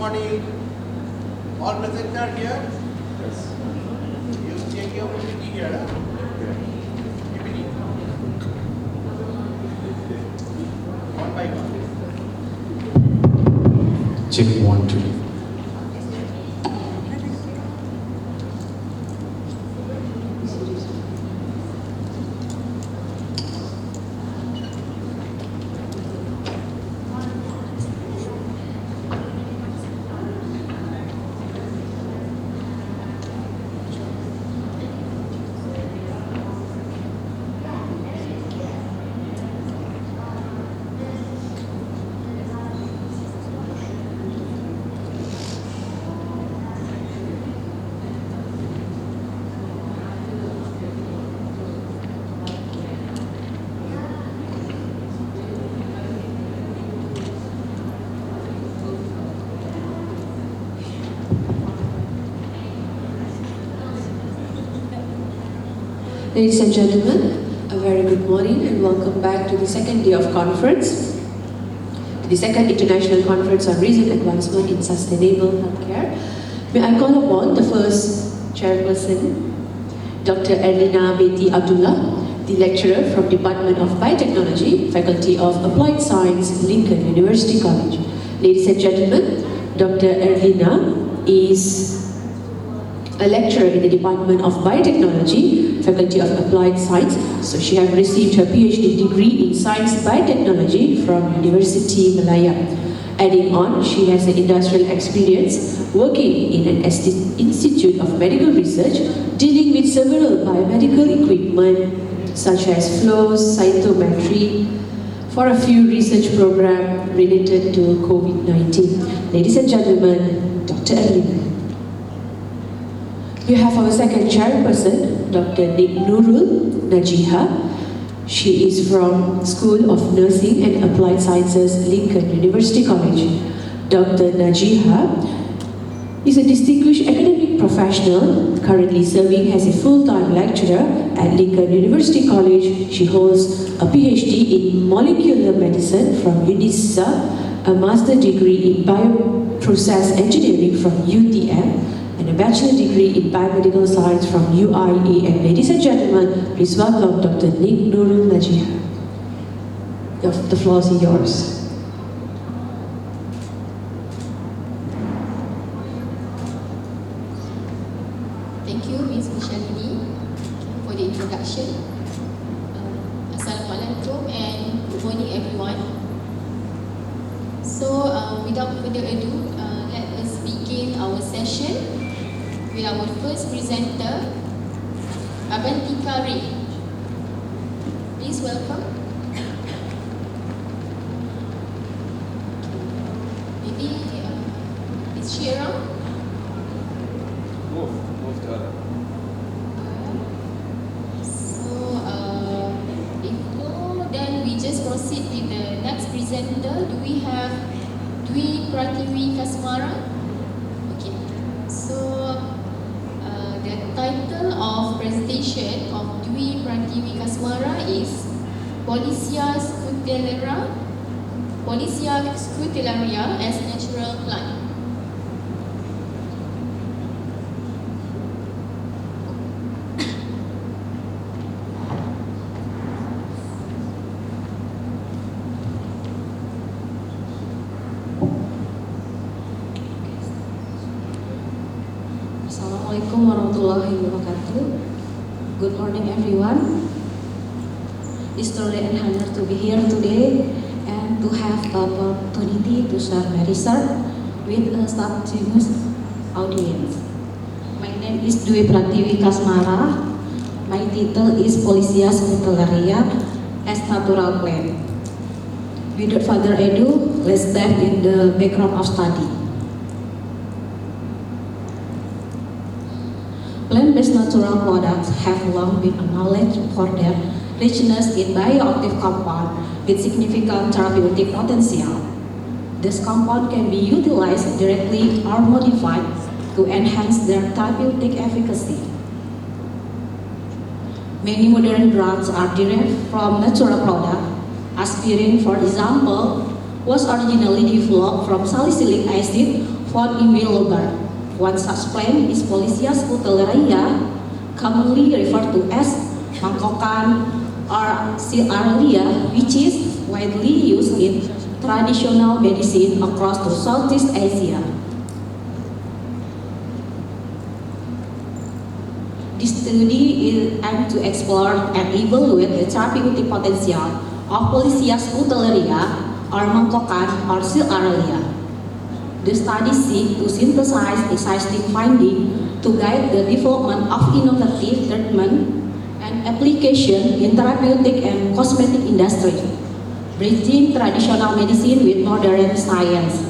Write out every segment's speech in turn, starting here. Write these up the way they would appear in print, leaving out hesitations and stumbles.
morning. All present are here? Yes. You check your PPT here. PPT. One by one. Check 1, 2. Ladies and gentlemen, a very good morning and welcome back to the second day of conference, the second International Conference on Recent Advancement in Sustainable Healthcare. May I call upon the first chairperson, Dr. Erlina Beti Abdullah, the lecturer from Department of Biotechnology, Faculty of Applied Science, Lincoln University College. Ladies and gentlemen, Dr. Erlina is a lecturer in the Department of Biotechnology, Faculty of Applied Science. So she has received her PhD degree in Science Biotechnology from University Malaya. Adding on, she has an industrial experience working in an institute of medical research dealing with several biomedical equipment such as flows, cytometry, for a few research programs related to COVID-19. Ladies and gentlemen, Dr. Erlina. We have our second chairperson, Dr. Nurul Najiha. She is from School of Nursing and Applied Sciences, Lincoln University College. Dr. Najiha is a distinguished academic professional, currently serving as a full-time lecturer at Lincoln University College. She holds a PhD in molecular medicine from UNISA, a master's degree in bioprocess engineering from UTM, and a bachelor degree in biomedical science from UIA. And ladies and gentlemen, please welcome Dr. Nurul Najiha. The floor is yours. Thank you, Ms. Michelini, for the introduction. Assalamualaikum and good morning, everyone. So, without further ado, let us begin our session with our first presenter, Abantika Ray. Please welcome. Maybe is she around? Move to her. So, if no, then we just proceed with the next presenter. Do we have Dwi Pratiwi Kasmara? Okay. So, the title of presentation of Dwi Pratiwi Kasmara is Polisia scutellarea as natural plant. Assalamualaikum warahmatullahi wabarakatuh. Good morning, everyone. It's truly an honor to be here today and to have the opportunity to share my research with a distinguished audience. My name is Dwi Pratiwi Kasmara. My title is Polisia scutellarea as natural plant. Without further ado, let's dive in the background of study. Plant-based natural products have long been acknowledged for their richness in bioactive compound with significant therapeutic potential. This compound can be utilized directly or modified to enhance their therapeutic efficacy. Many modern drugs are derived from natural products. Aspirin, for example, was originally developed from salicylic acid found in Middleburg. One such plant is Policias putellaria, commonly referred to as mangkokan or Silaria, which is widely used in traditional medicine across to Southeast Asia. This study aimed to explore and evaluate the therapeutic potential of Policias putellaria or mangkokan or Silaria. The study seeks to synthesize existing findings to guide the development of innovative treatment and application in therapeutic and cosmetic industry, bridging traditional medicine with modern science.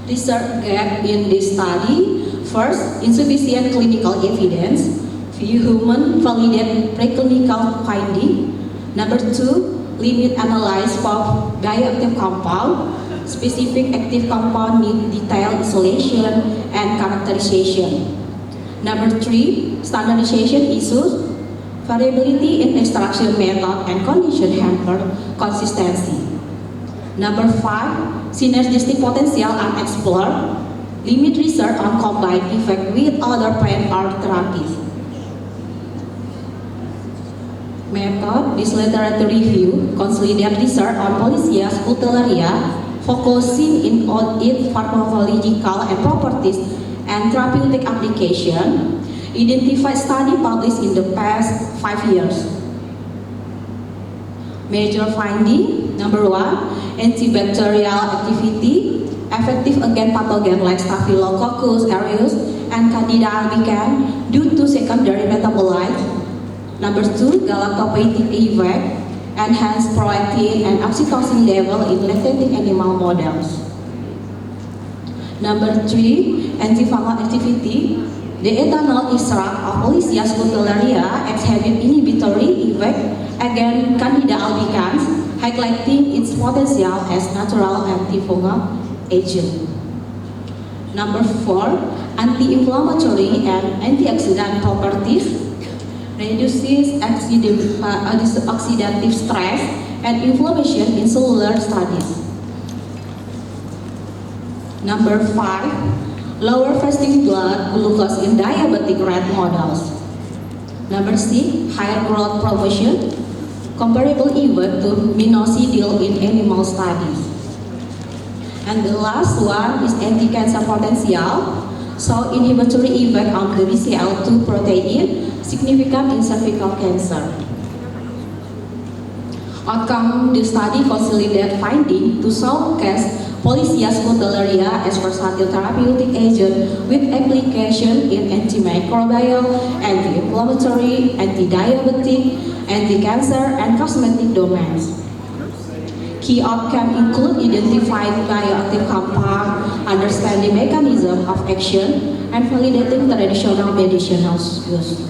Research gap in this study: first, insufficient clinical evidence, few human validated preclinical finding. Number two, limit analysis for bioactive compound. Specific active compound need detailed isolation and characterization. Number three, standardization issues. Variability in extraction method and condition hamper consistency. Number five, synergistic potential unexplored. Limit research on combined effect with other plant or therapies. Method: this literature review consolidated research on Policias putellaria, focusing on its pharmacological and properties and therapeutic application. Identified study published in the past 5 years. Major finding: number one, antibacterial activity, effective against pathogen like Staphylococcus aureus and Candida albicans due to secondary metabolites. Number two, galactopathic effect, enhanced prolactin and oxytocin level in lactating animal models. Number three, antifungal activity. The ethanol extract of Policias putellaria exhibit inhibitory effect against Candida albicans, highlighting its potential as natural antifungal agent. Number four, anti-inflammatory and antioxidant properties. Reduces oxidative stress and inflammation in cellular studies. Number five, lower fasting blood glucose in diabetic rat models. Number six, higher growth promotion, comparable even to minoxidil in animal studies. And the last one is anti-cancer potential, so inhibitory effect on the BCL2 protein, significant in cervical cancer. Outcome: the study consolidated finding to showcase Policias putellaria as versatile therapeutic agent with application in antimicrobial, anti-inflammatory, anti-diabetic, anti-cancer, and cosmetic domains. Key outcomes include identifying bioactive compound, understanding mechanism of action, and validating traditional medicinal use.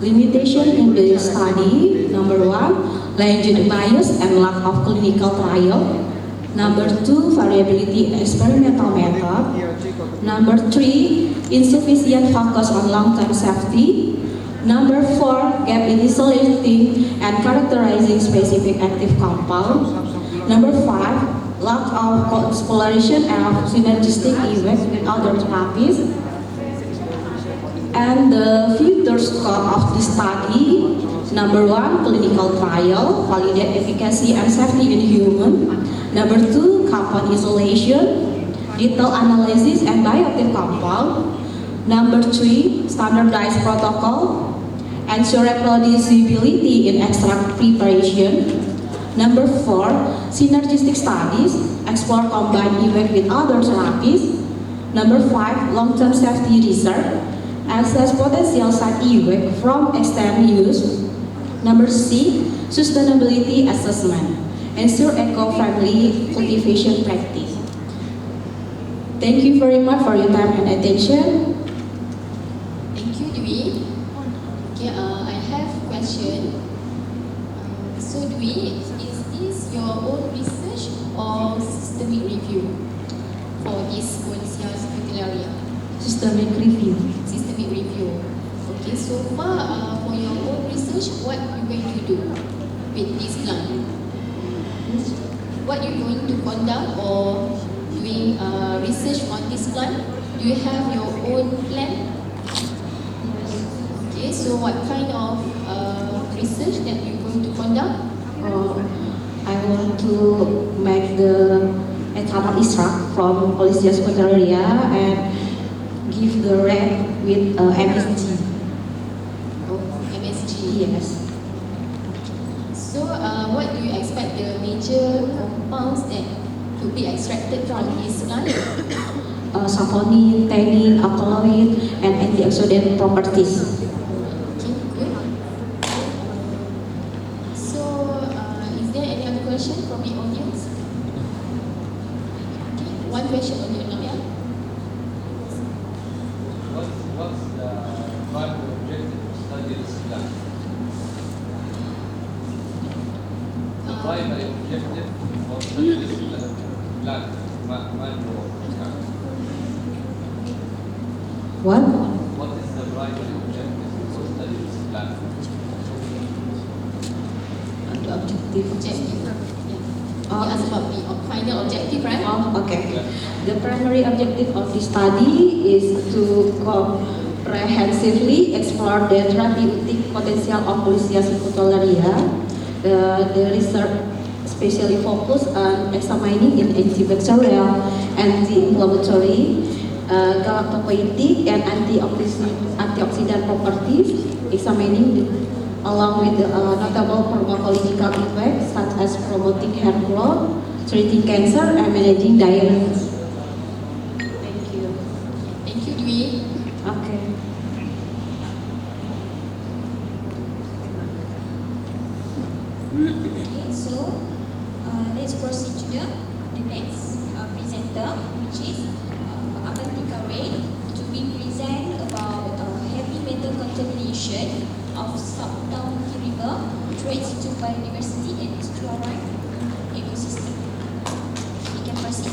Limitation in the study: number one, language bias and lack of clinical trial. Number two, variability in experimental method. Number three, insufficient focus on long-term safety. Number four, gap in isolating and characterizing specific active compound. Number five, lack of exploration and synergistic effect with other therapies. And the future scope of this study: number one, clinical trial, validate efficacy and safety in human. Number two, compound isolation, detailed analysis and bioactive compound. Number three, standardized protocol, ensure reproducibility in extract preparation. Number four, synergistic studies, explore combined effect with other therapies. Number five, long-term safety research, assess potential side effect from extended use. Number six, sustainability assessment, ensure eco-friendly cultivation practice. Thank you very much for your time and attention. Thank you, Dwi. Okay, I have a question. So Dwi, is this your own research or systemic review for this Policias putellaria? Systemic review. Systemic review. Okay, so far for your own research, what you going to do with this plant? What what you're going to conduct or doing research on this plant? Do you have your own plan? Okay, so what kind of research that you're going to conduct? I want to make the ethanol extract from Malaysia area and give the red with MSG. Oh, MSG. Yes. So, what do you expect the major compounds that could be extracted from this plant? Saponin, tannin, alkaloid, and antioxidant properties. Okay, good. So, is there any other question from the audience? Okay, one question only now, yeah? What's the primary objective of study this plant? The primary objective of study this plant, What? What is the primary objective of study this plant? The objective. Objective. Yeah. You asked about the final objective, right? Oh, okay. The primary objective of this study is to comprehensively explore the therapeutic potential of Malaysia citrularia. The research especially focused on examining in antibacterial, anti-inflammatory, galactopoietic, and antioxidant properties, examining along with notable pharmacological effects such as promoting hair growth, treating cancer, and managing diabetes. Thank you. Thank you, Dwi. Okay. Okay, so let's proceed to the next presenter, which is Avantika Ray, to be present about heavy metal contamination of Southdown River, threats to biodiversity and estuarine ecosystem. You can proceed.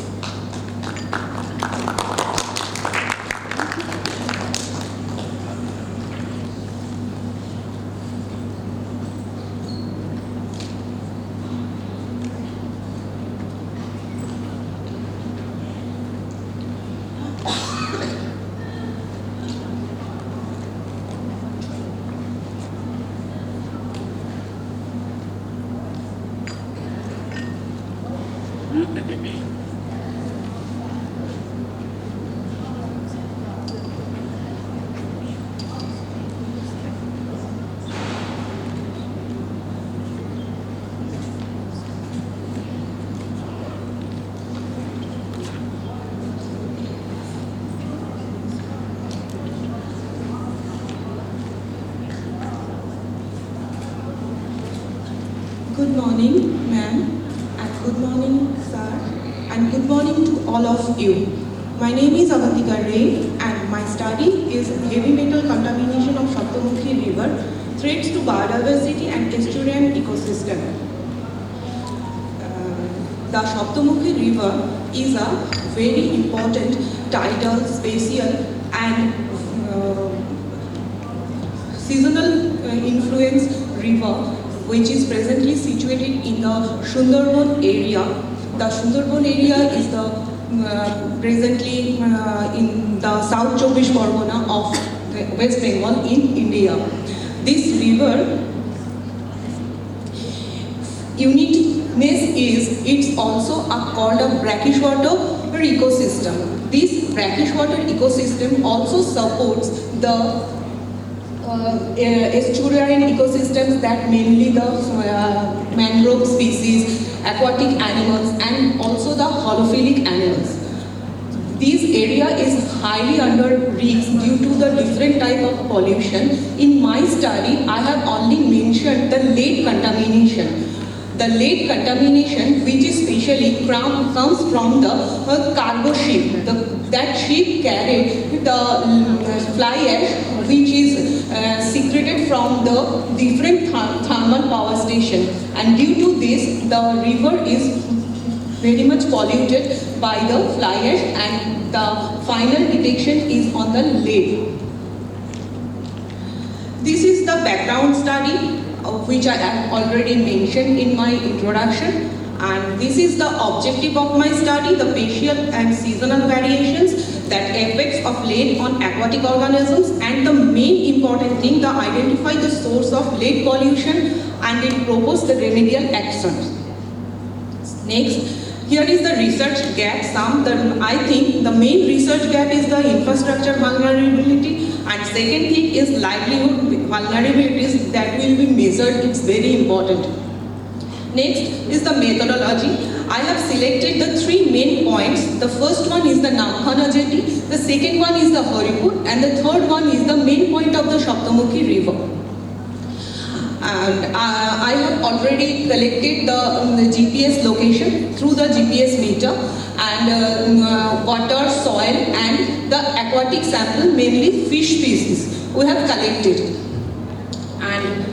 Good morning, ma'am, and good morning, sir, and good morning to all of you. My name is Avantika Ray, and my study is heavy metal contamination of Saptamukhi River, threats to biodiversity and estuarine ecosystem. The Saptamukhi River is a very important tidal, spatial, and seasonal influence river, which is presently situated in the Sundarban area. The Sundarban area is the presently in the South Chobbish Pargana of West Bengal in India. This river uniqueness is it's also called a brackish water ecosystem. This brackish water ecosystem also supports the estuarine ecosystems, that mainly the mangrove species, aquatic animals, and also the holophilic animals. This area is highly under risk due to the different type of pollution. In my study, I have only mentioned the late contamination. The late contamination, which is specially comes from the cargo ship. That ship carried the fly ash, which is secreted from the different thermal power station. And due to this, the river is very much polluted by the fly ash, and the final detection is on the lake. This is the background study, which I have already mentioned in my introduction. And this is the objective of my study, the spatial and seasonal variations that effects of lead on aquatic organisms, and the main important thing, the identify the source of lead pollution and it propose the remedial actions. Next, here is the research gap. I think the main research gap is the infrastructure vulnerability, and second thing is livelihood vulnerabilities that will be measured. It's very important. Next is the methodology. I have selected the three main points. The first one is the Namkhana jetty, the second one is the Haripur, and the third one is the main point of the Shaptamukhi river. And I have already collected the GPS location through the GPS meter, and water, soil and the aquatic sample, mainly fish species, we have collected. And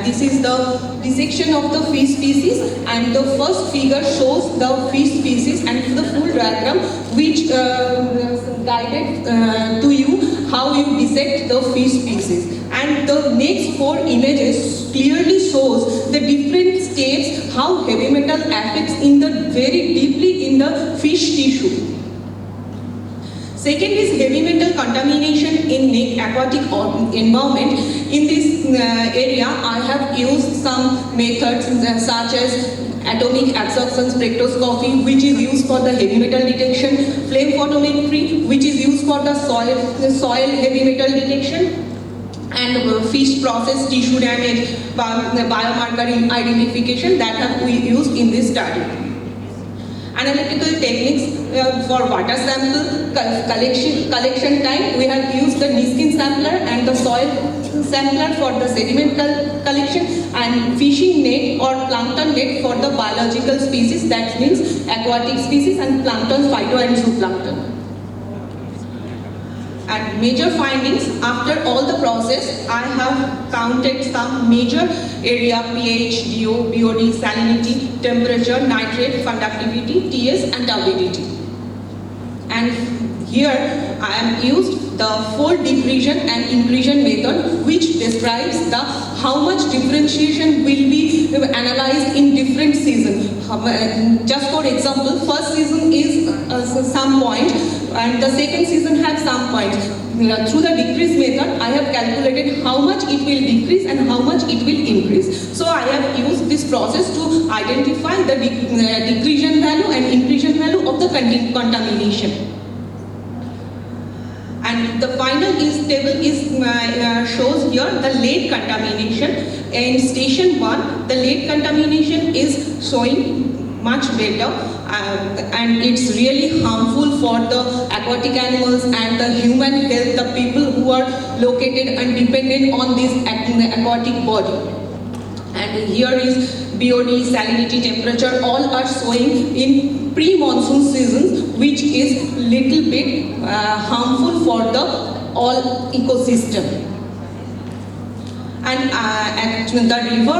this is the dissection of the fish species, and the first figure shows the fish species and the full diagram which guided to you how you dissect the fish species. And the next four images clearly shows the different steps how heavy metal affects in the very deeply in the fish tissue. Second is heavy metal contamination in aquatic environment. In this area, I have used some methods such as atomic absorption spectroscopy, which is used for the heavy metal detection, flame photometry, which is used for the soil heavy metal detection, and fish process tissue damage, biomarker identification that have we used in this study. Analytical techniques for water sample collection time, we have used the Niskin sampler and the soil sampler for the sediment collection, and fishing net or plankton net for the biological species, that means aquatic species and plankton, phyto and zooplankton. And major findings, after all the process, I have counted some major area: pH, DO, BOD, salinity, temperature, nitrate, conductivity, TS and turbidity. And here I am used the fold decretion and incretion method, which describes the how much differentiation will be analyzed in different seasons. Just for example, first season is some point, and the second season has some point. Through the decrease method, I have calculated how much it will decrease and how much it will increase. So I have used this process to identify the decretion value and incretion value of the contamination. And the final table shows here the lead contamination. In station 1, the lead contamination is showing much better, and it's really harmful for the aquatic animals and the human health, the people who are located and dependent on this aquatic body. And here is BOD, salinity, temperature, all are showing in pre-monsoon seasons, which is little bit harmful for the all ecosystem. And actually the river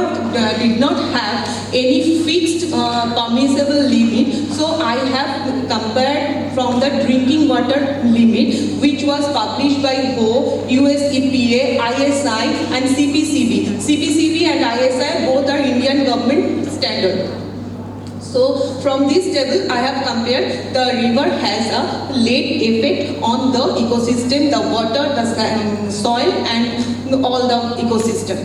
did not have any fixed permissible limit, so I have compared from the drinking water limit, which was published by WHO, US EPA, ISI and CPCB. CPCB and ISI both are Indian government standard. So from this table I have compared the river has a lead effect on the ecosystem, the water, the soil and all the ecosystem.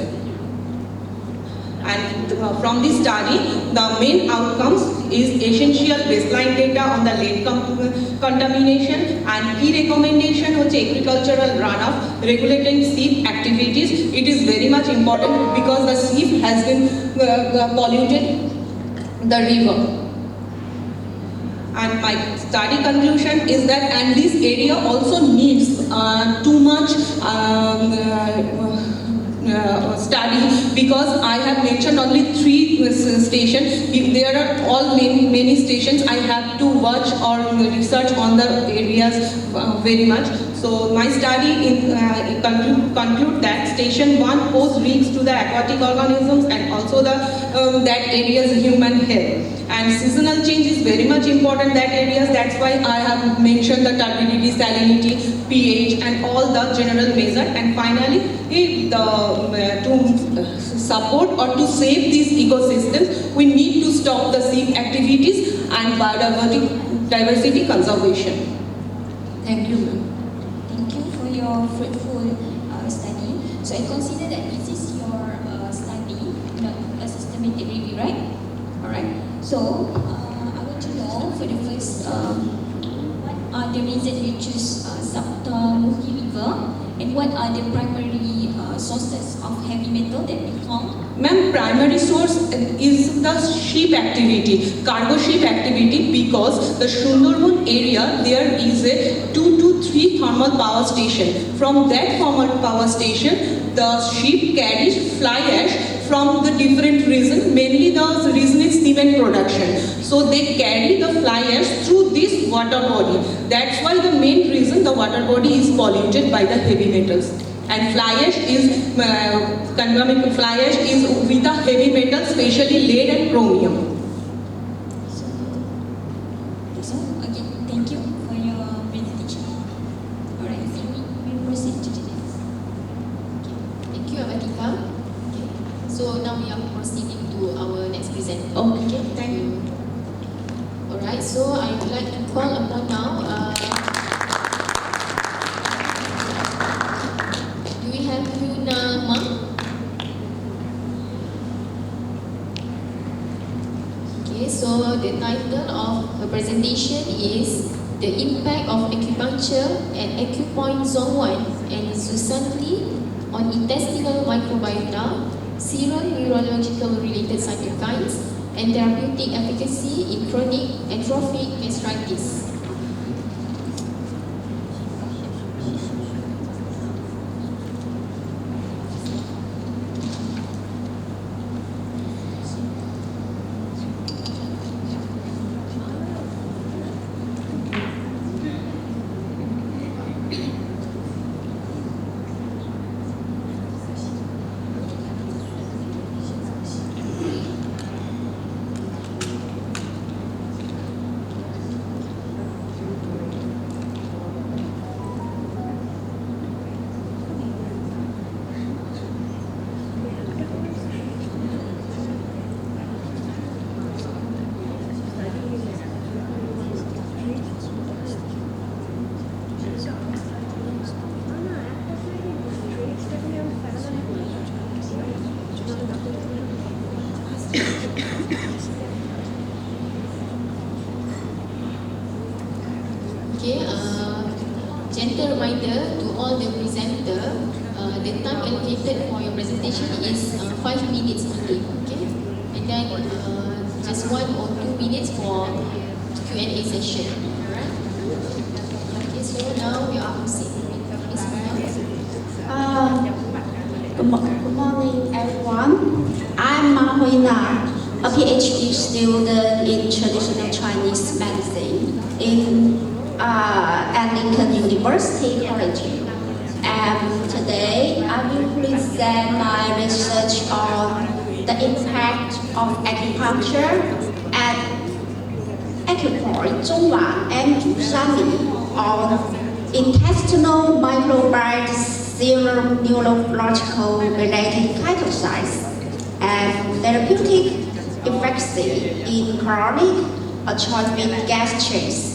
And from this study, the main outcomes is essential baseline data on the lead contamination, and key recommendation which agricultural runoff, regulating seep activities. It is very much important because the seep has been polluted the river. And my study conclusion is that, and this area also needs too much study, because I have mentioned only 3 stations. If there are all many stations, I have to watch or research on the areas very much. So my study conclude that station 1 pose risks to the aquatic organisms and also the that area's human health. And seasonal change is very much important that areas. That's why I have mentioned the turbidity, salinity, pH, and all the general measure. And finally, to support or to save these ecosystems, we need to stop the seep activities and biodiversity conservation. Thank you, ma'am. Thank you for your fruitful study. So I consider that this is your study, not a systematic review, right? Alright. So I want to know for the first, what are the reasons you choose Sabta Muhi River, and what are the primary sources of heavy metal that you found? Ma'am, primary source is the sheep activity, cargo sheep activity, because the Sundarban area there is a 2 to 3 thermal power station. From that thermal power station, the sheep carries fly ash from the different regions. Mainly the reason is cement production. So they carry the fly ash through this water body. That's why the main reason the water body is polluted by the heavy metals. And fly ash is contaminated. Fly ash is with the heavy metals, especially lead and chromium. So again, thank you for your presentation. Alright, so we proceed to the next. Thank you, Abatika. Okay. So now we are proceeding to our next presenter. Okay. Thank you. Alright, so I would like to call upon now. Do we have Yuna Ma? Okay, so the title of her presentation is The Impact of Acupuncture and Acupoint Zone 1 and Zusanli on Intestinal Microbiota, Serum Neurological Related Cytokines, and Therapeutic Efficacy in Chronic Atrophic Gastritis. Okay, gentle reminder to all the presenter, the time allocated for your presentation is 5 minutes only, okay? And then just 1 or 2 minutes for Q&A session, alright? Okay, so now we are proceeding with Ms. Maya. Good morning, everyone. I'm Ma Huina, a PhD student in traditional Chinese medicine in Lincoln University College. And today I will present my research on the impact of acupuncture and acupoint Zhongwan and Zhusanli on intestinal microbiota, serum neurological related cytokines, and therapeutic efficacy in chronic atrophic gastritis.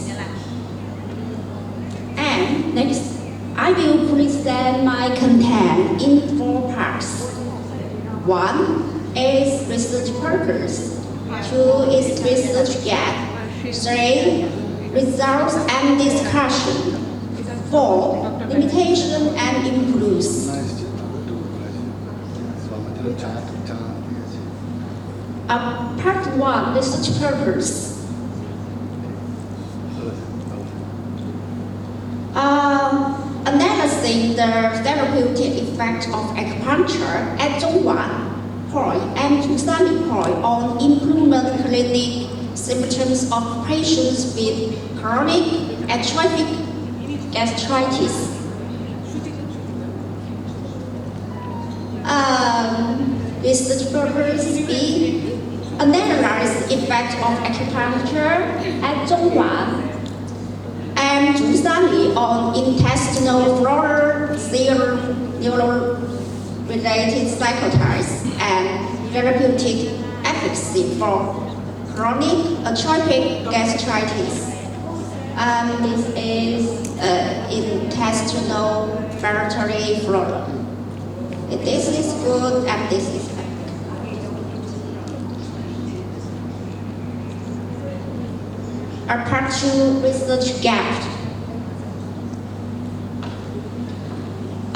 And next, I will present my content in 4 parts. 1 is research purpose, 2 is research gap, 3 results and discussion, 4 limitation and improves. Part 1 research purpose. Analyzing the therapeutic effect of acupuncture at Zhongwan point and Zusanli point on improvement clinic symptoms of patients with chronic atrophic gastritis. Research purpose B, analyzed effect of acupuncture at Zhongwan and Zhusanli on intestinal flora, neural-related cytotypes, and therapeutic efficacy for chronic atrophic gastritis. This is intestinal fertility flora. This is good and this is bad. A part 2 research gap.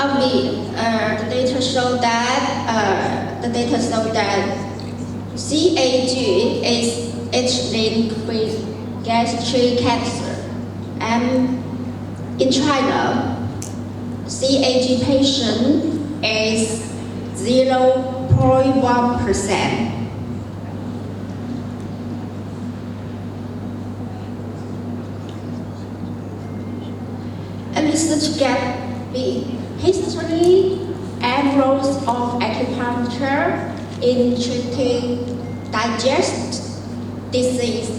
The data show that CAG is linked with gastric cancer, and in China, CAG patient is 0.1%. A research gap in history and roles of acupuncture in treating digestive disease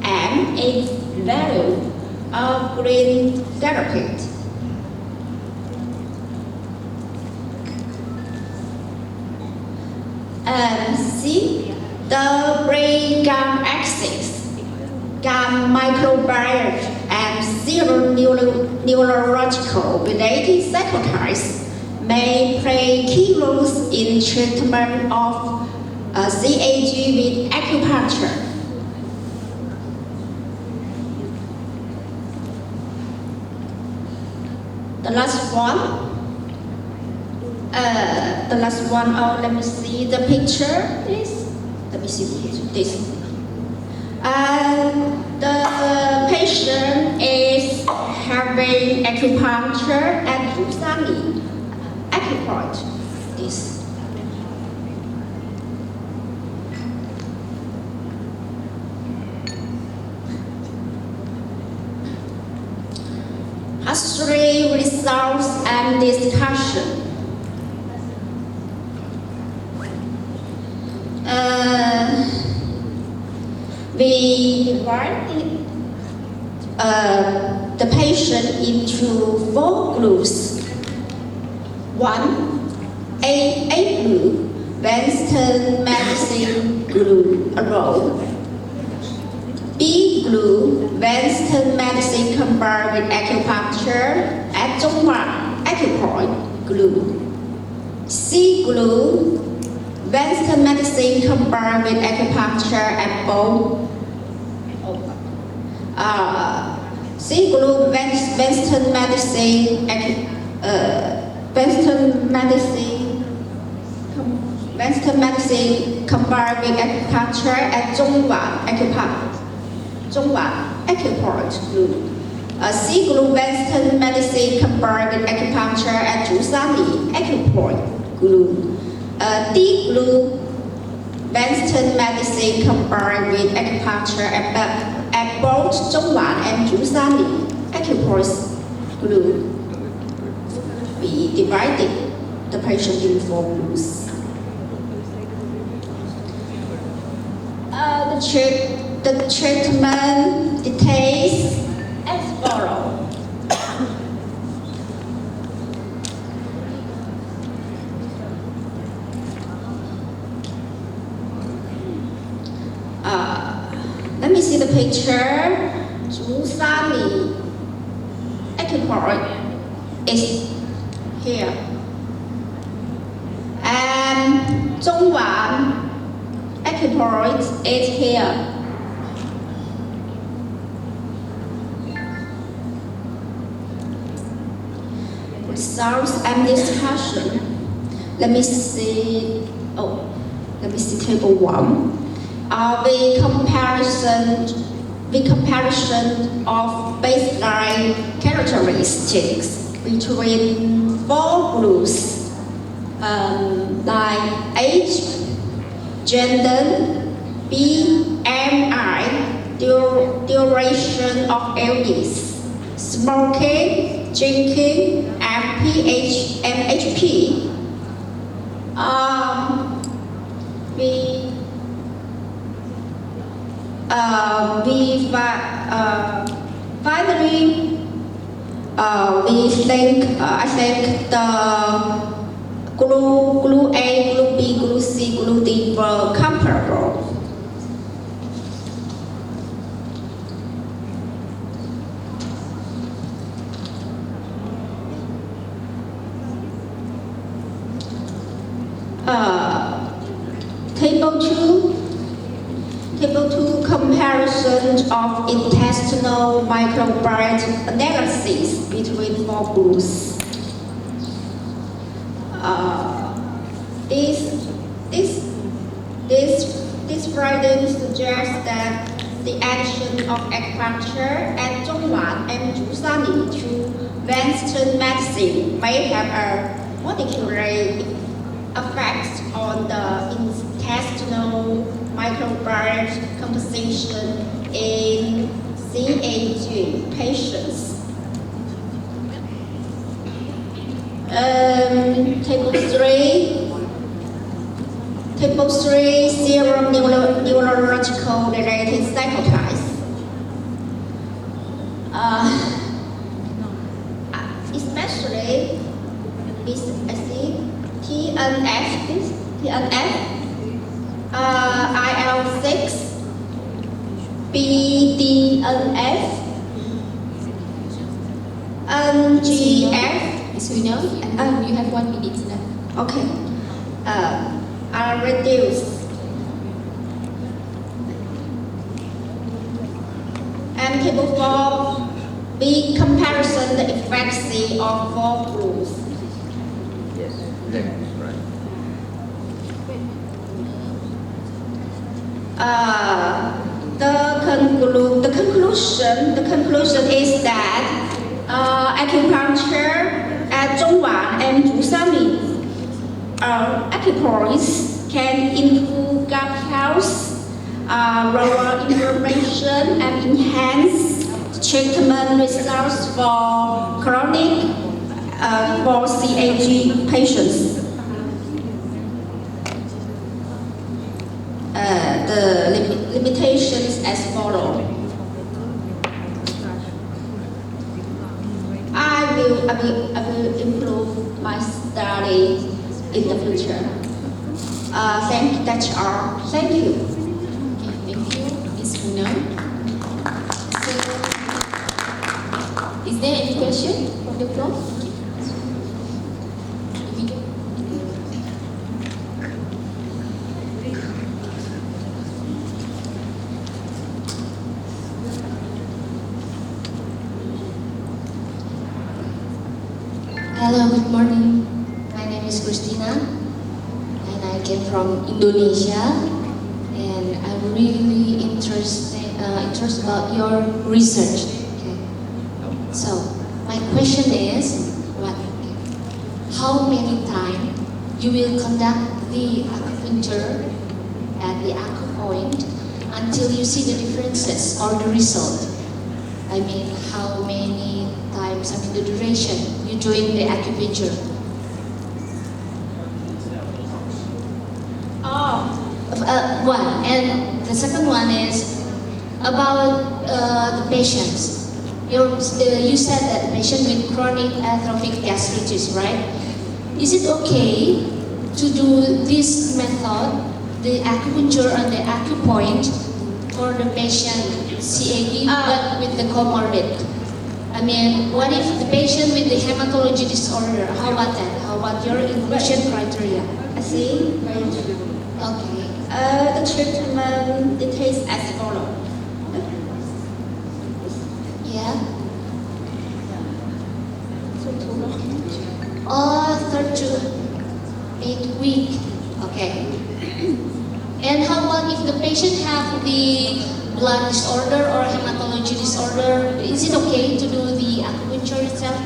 and its value of green therapy. See the brain gum axis, gum microbiome, and zero neurological related cytotypes may play key roles in treatment of CAG with acupuncture. The last one, let me see the picture, please. Let me see the picture, this. The patient is having acupuncture at Zhusanli acupoint. This. History, results, and discussion. We divide the patient into 4 groups. 1, A group, Western medicine group role. B group, Western medicine combined with acupuncture at Zhongwan acupoint group. C group, Western medicine combined with acupuncture at both. C group, Western medicine combined with acupuncture at Zhongwan acupoint group. C group, Western medicine combined with acupuncture at Zhusanli acupoint group. D group, Western medicine combined with acupuncture at both Zhongwan and Zhusanli acupoint group. We divided the patient in 4 groups. The treatment details as follows. Let me see the picture. Zhusanli acupoint is here, and Zhongwan acupoint is here. Results and discussion. Let me see table 1. The comparison of baseline characteristics between 4 groups, like age, gender, BMI, duration of illness, smoking, drinking, and HP. Finally, I think the glue A, glue B, glue C, glue D were comparable. Table 2 comparison of intestinal microbiome analysis between 4 groups. This finding suggests that the action of acupuncture and Zhongwan and Zhusani to Western medicine may have a molecular effect on the intestinal microbiome composition in CAG patients. Table 3, serum neurological related cytotypes. Especially, TNF, IL-6, BDNF, NGF. As we know, and you have 1 minute left. Okay. Are reduced. And table 4, B comparison the efficacy of 4 groups. Yes, that's right. The conclusion is that acupuncture at Zhongwan and Zhusani acupoints can improve gut health, lower inflammation, and enhance treatment results for chronic for CAG patients. The limitations as follows. I will improve my study in the future. That's all. Thank you. Okay, thank you, Ms. Kuna. So, is there any question from the floor? Hello, good morning. My name is Christina and I came from Indonesia, and I'm really interested about your research. Okay. So my question is, how many times you will conduct the acupuncture at the acupoint until you see the differences or the result? I mean, how many times, the duration you doing the acupuncture? One, and the second one is about the patients. You said that the patient with chronic atrophic gastritis, right? Is it okay to do this method, the acupuncture on the acupoint, for the patient CAD but with the comorbid? I mean, what if the patient with the hematology disorder? How about that? How about your inclusion criteria? I see. Right. Okay. The treatment details as follows. Yeah. 3 to 8 weeks. Okay. And how about if the patient have the blood disorder or hematology disorder? Is it okay to do the acupuncture itself?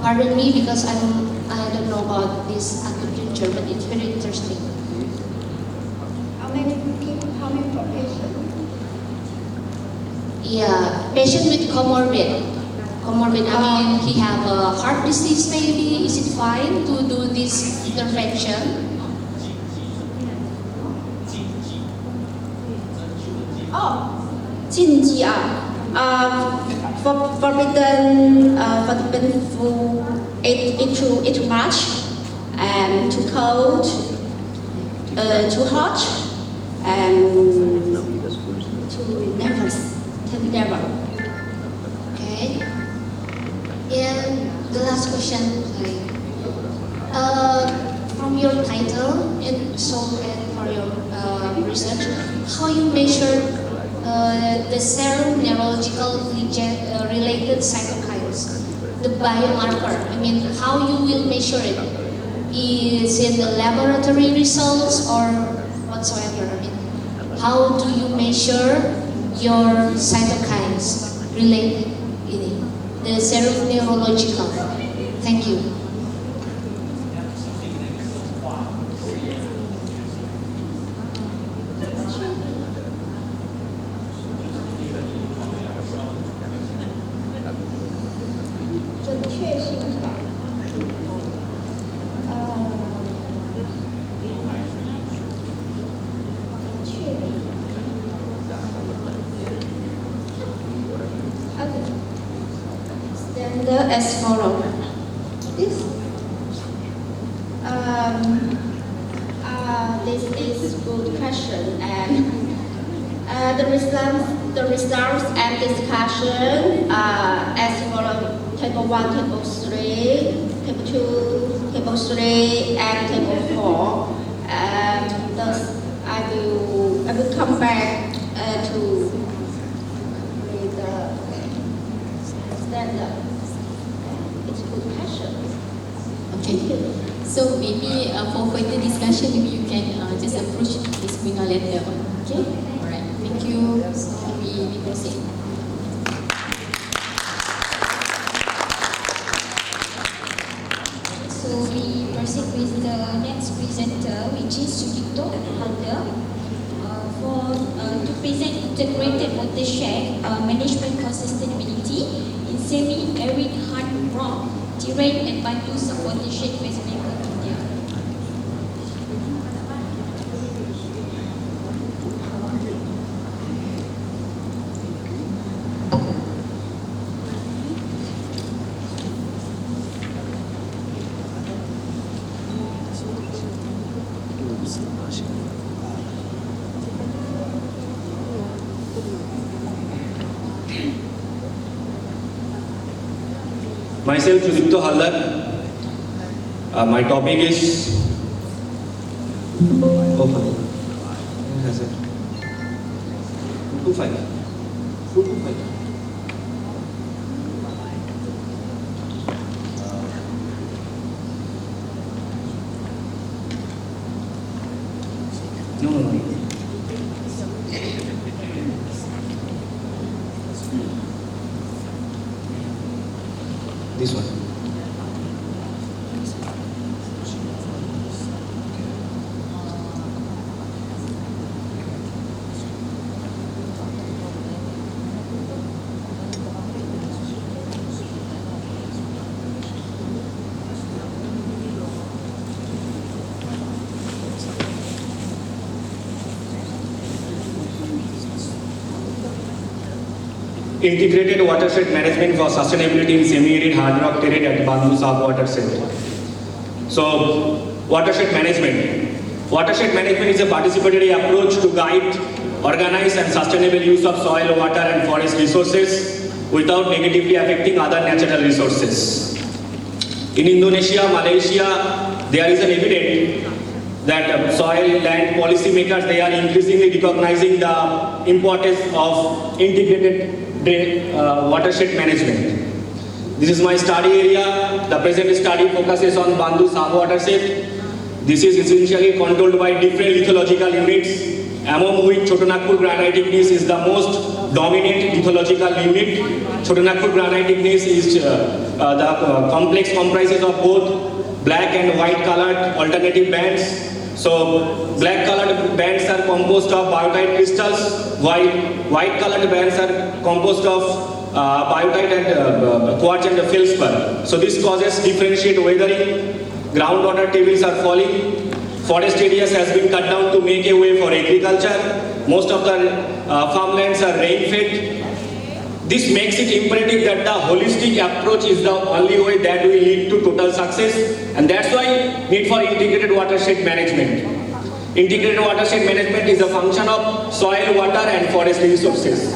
Pardon me, because I don't know about this acupuncture, but it's very interesting. How many per patient? Yeah, patient with comorbid. I mean, he have a heart disease maybe. Is it fine to do this intervention? 禁忌forbidden food, eat too much, and too cold, too hot, and too nervous, never. Okay. And the last question, from your title and for your research, how you measure the serum neurological related cytokines, the biomarker? I mean, how you will measure it? Is it the laboratory results or whatsoever? I mean, how do you measure your cytokines related in it? The serum neurological. Thank you. As follows. This is good question, and the results and discussion as follows: table 1, table 3, table 2, table 3, and table 4. Thus, I will come back to the standard. Okay. So maybe for further discussion, maybe you can just approach Ms. Mina later on. Okay. All right. Thank you. So we proceed. So we proceed with the next presenter, which is Sugito Halder, to present integrated watershed management for sustainability in semi-arid hard rock terrain and Bantu sub-watershed West Bengal, India. Myself, Sugito Halder. My topic is has it 225. No. This one. Integrated watershed management for sustainability in semi-arid hard rock terrain at Bantu sub-watershed. So, watershed management. Watershed management is a participatory approach to guide, organize and sustainable use of soil, water and forest resources without negatively affecting other natural resources. In Indonesia, Malaysia, there is an evidence that soil land policymakers, they are increasingly recognizing the importance of integrated watershed management. This is my study area. The present study focuses on Bantu sub-watershed. This is essentially controlled by different lithological units, among which Chotanagpur granitic gneiss is the most dominant lithological unit. Chotanagpur granitic gneiss is the complex comprises of both black and white colored alternative bands. So black colored bands are composed of biotite crystals, while white colored bands are composed of biotite and quartz and feldspar. So this causes differentiate weathering, groundwater tables are falling, forest areas has been cut down to make a way for agriculture, most of the farmlands are rain-fed. This makes it imperative that the holistic approach is the only way that will lead to total success, and that's why need for integrated watershed management. Integrated watershed management is a function of soil, water and forest resources.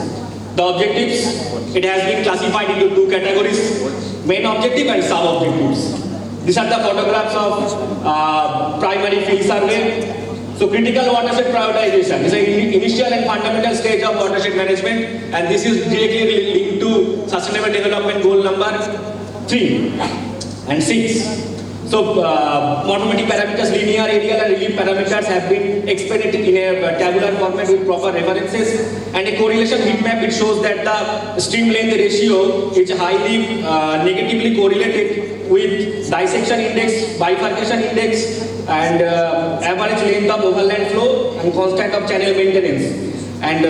The objectives, it has been classified into two categories, main objective and sub-objectives. These are the photographs of primary field survey. So critical watershed prioritization is an initial and fundamental stage of watershed management, and this is directly linked to Sustainable Development Goal number 3 and 6. So morphometric parameters, linear, aerial and relief parameters have been explained in a tabular format with proper references, and a correlation heat map which shows that the stream length ratio is highly negatively correlated with dissection index, bifurcation index and average length of overland flow and constant of channel maintenance. And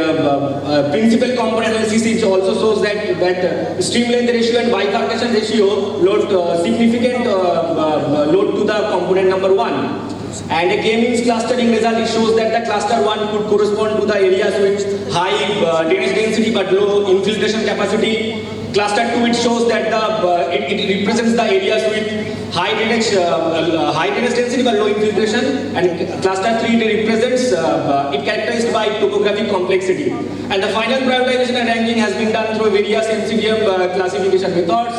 principal component analysis also shows that stream length ratio and bifurcation ratio load significant load to the component number 1. And a K-means clustering result, it shows that the cluster 1 could correspond to the areas with high drainage density but low infiltration capacity. Cluster 2, it shows that it represents the areas with high drainage density but low infiltration, and cluster 3 it represents it characterized by topographic complexity. And the final prioritization and ranking has been done through various MCDM classification methods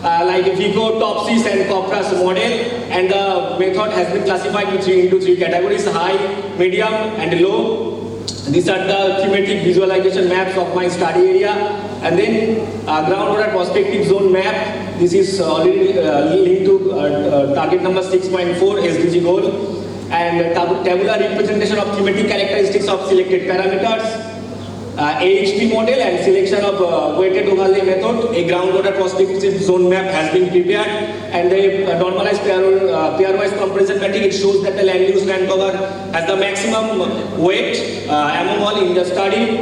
like Vico, Topsys and Copras model, and the method has been classified into three categories: high, medium and low. These are the thematic visualization maps of my study area, and then groundwater prospective zone map. This is already linked to target number 6.4 SDG goal, and tabular representation of thematic characteristics of selected parameters. AHP model and selection of weighted overlay method. A groundwater prospective zone map has been prepared, and the normalized pairwise comparison matrix, it shows that the land use land cover has the maximum weight among all in the study,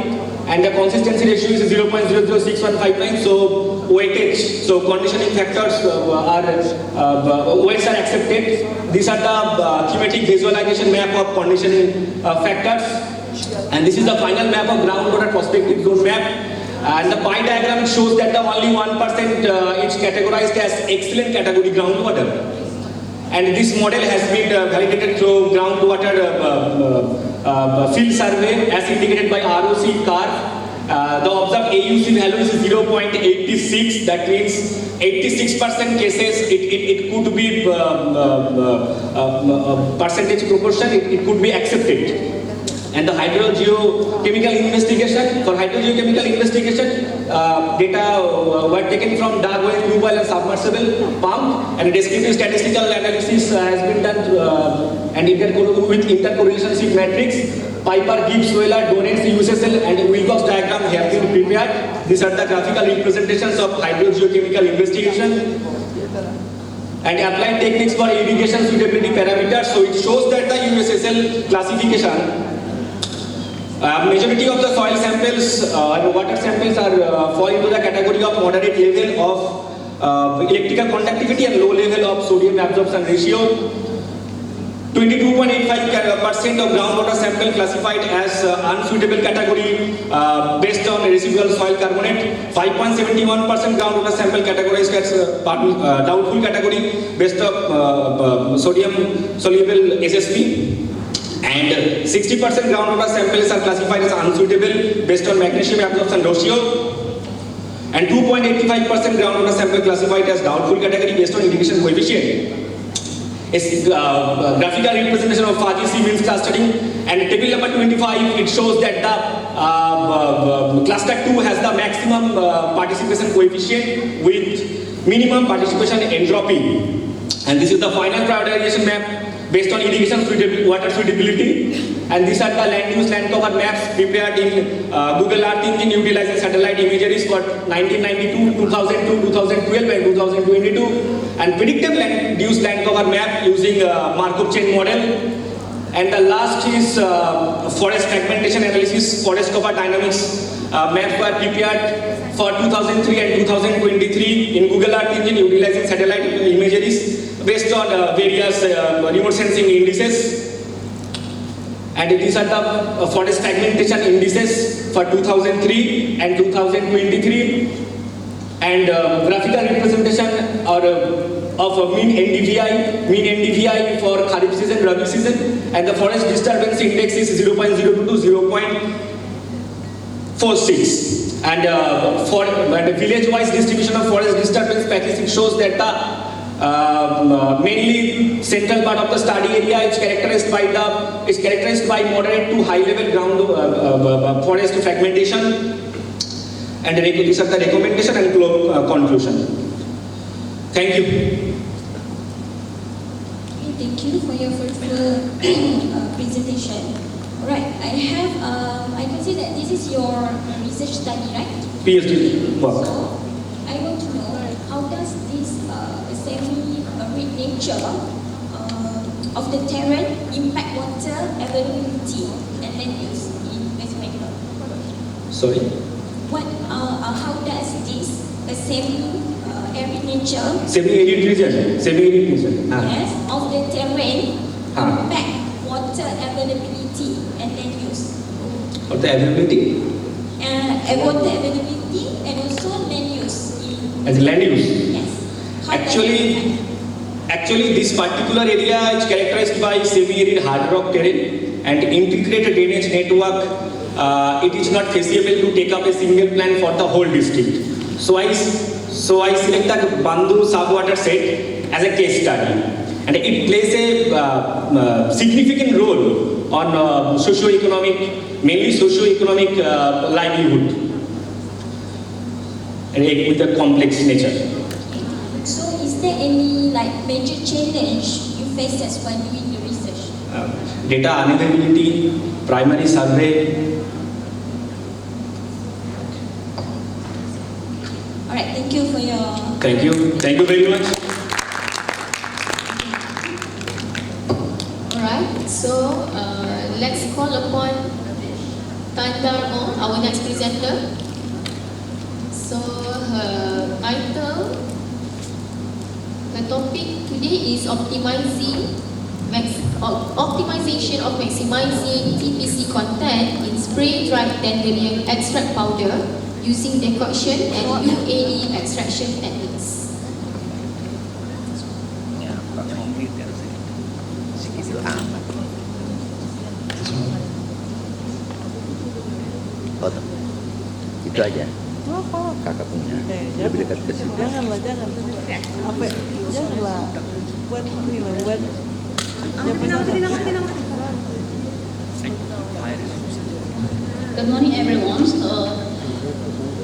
and the consistency ratio is 0.006159. So weightage, so conditioning factors weights are accepted. These are the thematic visualization map of conditioning factors. And this is the final map of groundwater prospective zone map. And the pie diagram shows that the only 1% is categorized as excellent category groundwater. And this model has been validated through groundwater field survey as indicated by ROC CAR. The observed AUC value is 0.86. That means 86% cases it could be percentage proportion. It could be accepted. And the hydrogeochemical investigation, for hydrogeochemical investigation, data were taken from dark well, tube well and submersible pump, and a descriptive statistical analysis has been done and with intercorrelationship matrix. Piper, Gibbs, Weller, Donets, USSL and Wilcox diagram have been prepared. These are the graphical representations of hydrogeochemical investigation. And applied techniques for irrigation suitability parameters. So it shows that the USSL classification, majority of the soil samples and water samples are fall into the category of moderate level of electrical conductivity and low level of sodium absorption ratio. 22.85% of groundwater sample classified as unsuitable category based on residual soil carbonate. 5.71% groundwater sample categorized as doubtful category based on sodium soluble SSP. And 60% groundwater samples are classified as unsuitable based on magnesium absorption ratio, and 2.85% groundwater sample classified as doubtful category based on irrigation coefficient. A graphical representation of fuzzy C-means clustering, and table number 25, it shows that the cluster 2 has the maximum participation coefficient with minimum participation entropy. And this is the final prioritization map based on irrigation water suitability, and these are the land use land cover maps prepared in Google Earth Engine utilizing satellite imageries for 1992, 2002, 2012 and 2022, and predictive land use land cover map using Markov chain model. And the last is forest fragmentation analysis, forest cover dynamics maps were prepared for 2003 and 2023 in Google Earth Engine utilizing satellite imageries based on various remote sensing indices. And these are the forest fragmentation indices for 2003 and 2023. And graphical representation of mean NDVI for Kharif season, Rabi season, and the forest disturbance index is 0.02 to 0.46. And for the village-wise distribution of forest disturbance patches, shows that the mainly central part of the study area is characterized by moderate to high-level ground forest fragmentation. And these are the recommendation and conclusion. Thank you. Okay, thank you for your fruitful presentation. Alright, I can see that this is your research study, right? PhD work. So, I want to know how does this semi-arid nature of the terrain impact water availability and land use in West Bengal? Sorry? How does this semi-arid nature Semi-arid region. Yes, of the terrain impact water availability and land use? For the availability? Water availability and also land use. As land use? Yes. Actually, this particular area is characterized by semi-arid hard rock terrain and integrated drainage network. It is not feasible to take up a single plan for the whole district. So I selected Bandhu subwater set as a case study, and it plays a significant role on mainly socio-economic livelihood, and with a complex nature. So is there any major challenge you faced while doing the research? Data unavailability, primary survey. Alright, thank you for your... Thank you very much. Alright, so let's call upon Tan Darmo, our next presenter. So her title, the topic today is optimization of maximizing TPC content in spray-dried dandelion extract powder using decoction and UAE extraction techniques. Itu aja. Kakak punya. Lebih dekat ke sini. Janganlah. Buat ini lah, buat. Good morning, everyone.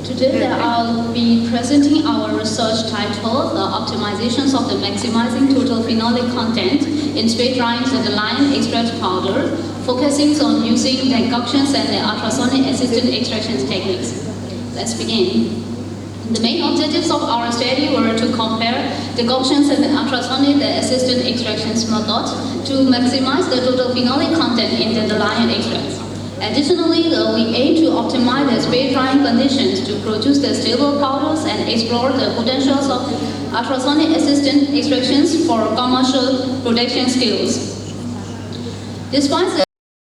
Today I'll be presenting our research titled Optimizations of the Maximizing Total Phenolic Content in Spray-Drying Dandelion Extract Powder, focusing on using decoctions and the ultrasonic assisted extraction techniques. Let's begin. The main objectives of our study were to compare decoctions and the ultrasonic assisted extractions methods to maximize the total phenolic content in dandelion extracts. Additionally, we aim to optimize the spray drying conditions to produce the stable powders and explore the potentials of ultrasonic assisted extractions for commercial production skills. Despite the